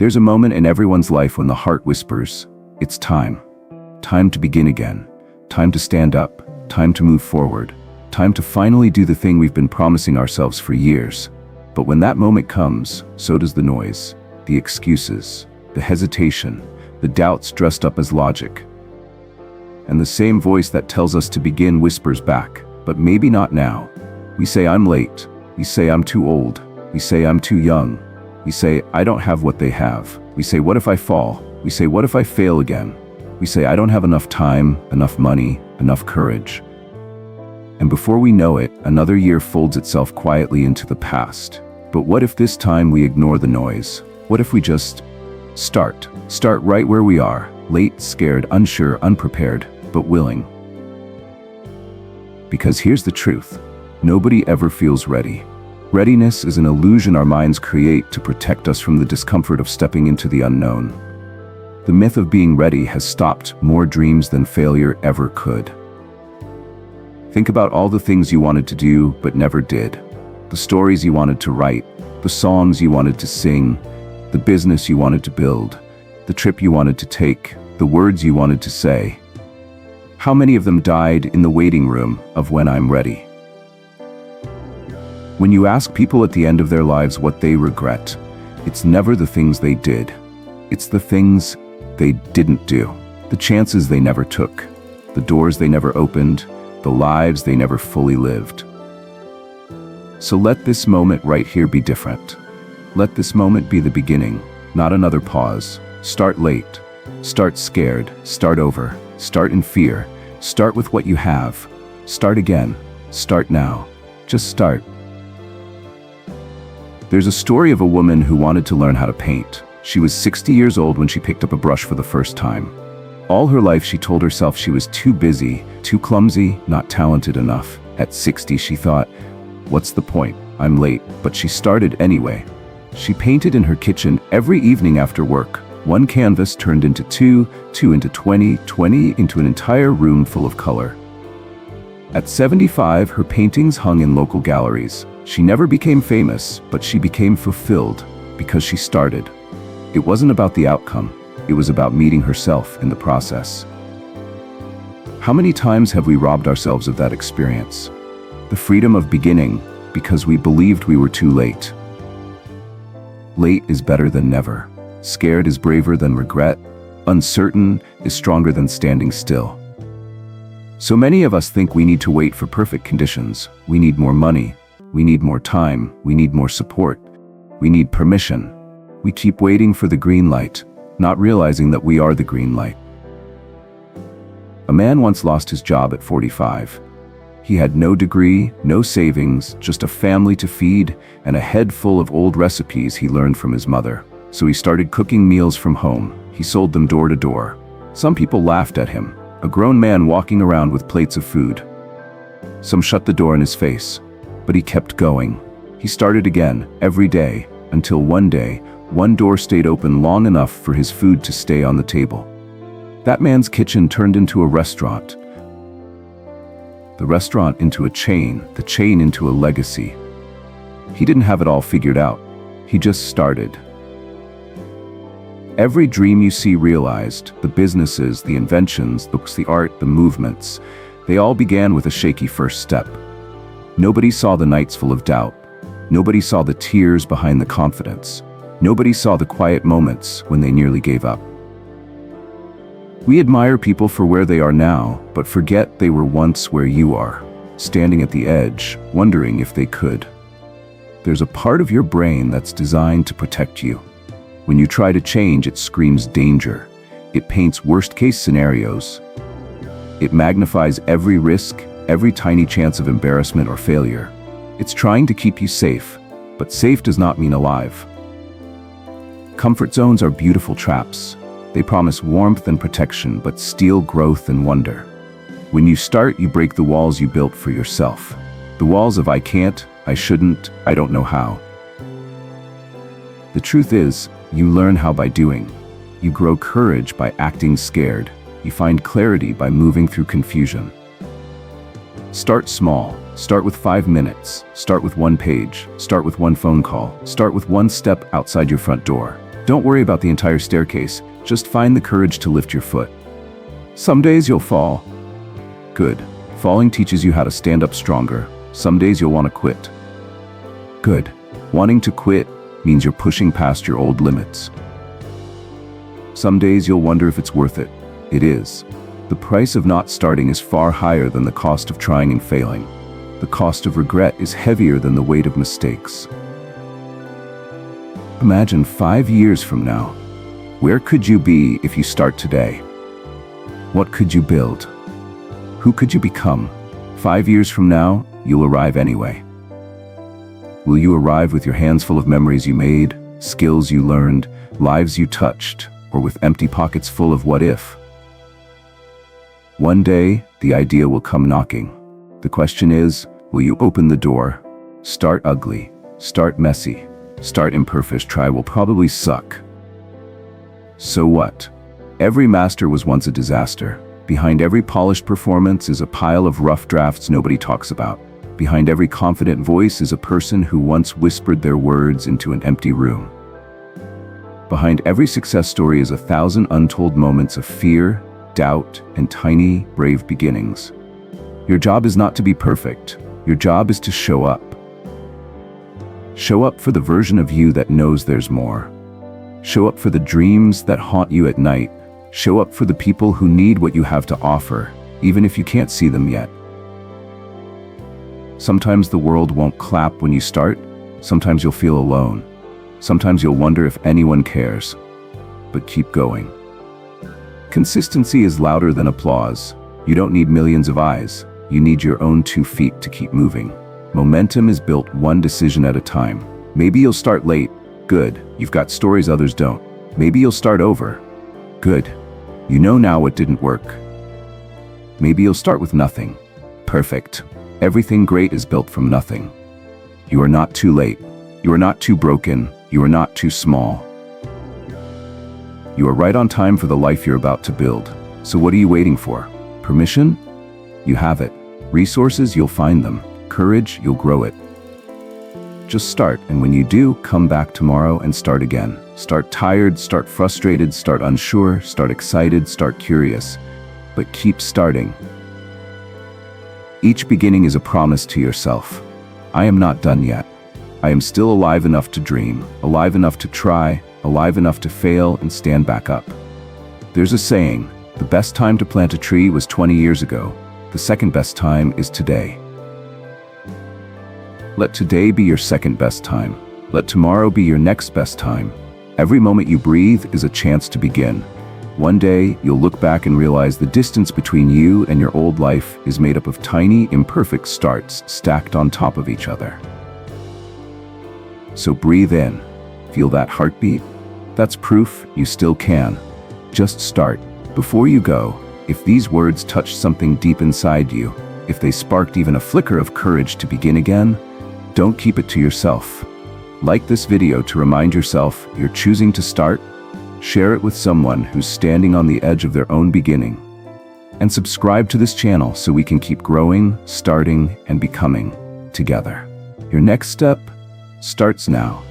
There's a moment in everyone's life when the heart whispers, it's time. Time to begin again. Time to stand up. Time to move forward. Time to finally do the thing we've been promising ourselves for years. But when that moment comes, so does the noise, the excuses, the hesitation, the doubts dressed up as logic. And the same voice that tells us to begin whispers back, but maybe not now. We say I'm late. We say I'm too old. We say I'm too young. We say I don't have what they have. We say what if I fall? We say what if I fail again? We say I don't have enough time, enough money, enough courage. And before we know it, another year folds itself quietly into the past. But what if this time we ignore the noise? What if we just start right where we are, late, scared, unsure, unprepared, but willing? Because here's the truth. Nobody ever feels ready. Readiness is an illusion our minds create to protect us from the discomfort of stepping into the unknown. The myth of being ready has stopped more dreams than failure ever could. Think about all the things you wanted to do but never did. The stories you wanted to write, the songs you wanted to sing, the business you wanted to build, the trip you wanted to take, the words you wanted to say. How many of them died in the waiting room of when I'm ready? When you ask people at the end of their lives what they regret, it's never the things they did. It's the things they didn't do, the chances they never took, the doors they never opened, the lives they never fully lived. So let this moment right here be different. Let this moment be the beginning, not another pause. Start late. Start scared. Start over. Start in fear. Start with what you have. Start again. Start now. Just start. There's a story of a woman who wanted to learn how to paint. She was 60 years old when she picked up a brush for the first time. All her life she told herself she was too busy, too clumsy, not talented enough. At 60 she thought, what's the point? I'm late. But she started anyway. She painted in her kitchen every evening after work. One canvas turned into two into 20 into an entire room full of color. At 75, her paintings hung in local galleries. She never became famous, but she became fulfilled because she started. It wasn't about the outcome. It was about meeting herself in the process. How many times have we robbed ourselves of that experience? The freedom of beginning because we believed we were too late. Late is better than never. Scared is braver than regret. Uncertain is stronger than standing still. So many of us think we need to wait for perfect conditions. We need more money. We need more time. We need more support. We need permission. We keep waiting for the green light, not realizing that we are the green light. A man once lost his job at 45. He had no degree, no savings, just a family to feed, and a head full of old recipes he learned from his mother. So he started cooking meals from home. He sold them door to door. Some people laughed at him, a grown man walking around with plates of food. Some shut the door in his face, but he kept going. He started again, every day, until one day, one door stayed open long enough for his food to stay on the table. That man's kitchen turned into a restaurant. The restaurant into a chain, the chain into a legacy. He didn't have it all figured out. He just started. Every dream you see realized, the businesses, the inventions, the books, the art, the movements, they all began with a shaky first step. Nobody saw the nights full of doubt. Nobody saw the tears behind the confidence. Nobody saw the quiet moments when they nearly gave up. We admire people for where they are now, but forget they were once where you are, standing at the edge, wondering if they could. There's a part of your brain that's designed to protect you. When you try to change, it screams danger. It paints worst-case scenarios. It magnifies every risk, every tiny chance of embarrassment or failure. It's trying to keep you safe, but safe does not mean alive. Comfort zones are beautiful traps. They promise warmth and protection, but steal growth and wonder. When you start, you break the walls you built for yourself. The walls of I can't, I shouldn't, I don't know how. The truth is, you learn how by doing. You grow courage by acting scared. You find clarity by moving through confusion. Start small. Start with 5 minutes. Start with one page. Start with one phone call. Start with one step outside your front door. Don't worry about the entire staircase, just find the courage to lift your foot. Some days you'll fall. Good. Falling teaches you how to stand up stronger. Some days you'll want to quit. Good. Wanting to quit means you're pushing past your old limits. Some days you'll wonder if it's worth it. It is. The price of not starting is far higher than the cost of trying and failing. The cost of regret is heavier than the weight of mistakes. Imagine 5 years from now. Where could you be if you start today? What could you build? Who could you become? 5 years from now, you'll arrive anyway. Will you arrive with your hands full of memories you made, skills you learned, lives you touched, or with empty pockets full of what if? One day, the idea will come knocking. The question is, will you open the door? Start ugly, start messy, start imperfect. Try will probably suck. So what? Every master was once a disaster. Behind every polished performance is a pile of rough drafts nobody talks about. Behind every confident voice is a person who once whispered their words into an empty room. Behind every success story is 1,000 untold moments of fear, doubt, and tiny, brave beginnings. Your job is not to be perfect. Your job is to show up. Show up for the version of you that knows there's more. Show up for the dreams that haunt you at night. Show up for the people who need what you have to offer, even if you can't see them yet. Sometimes the world won't clap when you start. Sometimes you'll feel alone. Sometimes you'll wonder if anyone cares. But keep going. Consistency is louder than applause. You don't need millions of eyes. You need your own 2 feet to keep moving. Momentum is built one decision at a time. Maybe you'll start late. Good. You've got stories others don't. Maybe you'll start over. Good. You know now what didn't work. Maybe you'll start with nothing. Perfect. Everything great is built from nothing. You are not too late. You are not too broken. You are not too small. You are right on time for the life you're about to build. So what are you waiting for? Permission? You have it. Resources, you'll find them. Courage, you'll grow it. Just start, and when you do, come back tomorrow and start again. Start tired, start frustrated, start unsure, start excited, start curious. But keep starting. Each beginning is a promise to yourself. I am not done yet. I am still alive enough to dream, alive enough to try, alive enough to fail and stand back up. There's a saying, the best time to plant a tree was 20 years ago. The second best time is today. Let today be your second best time. Let tomorrow be your next best time. Every moment you breathe is a chance to begin. One day, you'll look back and realize the distance between you and your old life is made up of tiny, imperfect starts stacked on top of each other. So breathe in. Feel that heartbeat? That's proof you still can. Just start. Before you go, if these words touched something deep inside you, if they sparked even a flicker of courage to begin again, don't keep it to yourself. Like this video to remind yourself you're choosing to start. Share it with someone who's standing on the edge of their own beginning. And subscribe to this channel so we can keep growing, starting, and becoming together. Your next step starts now.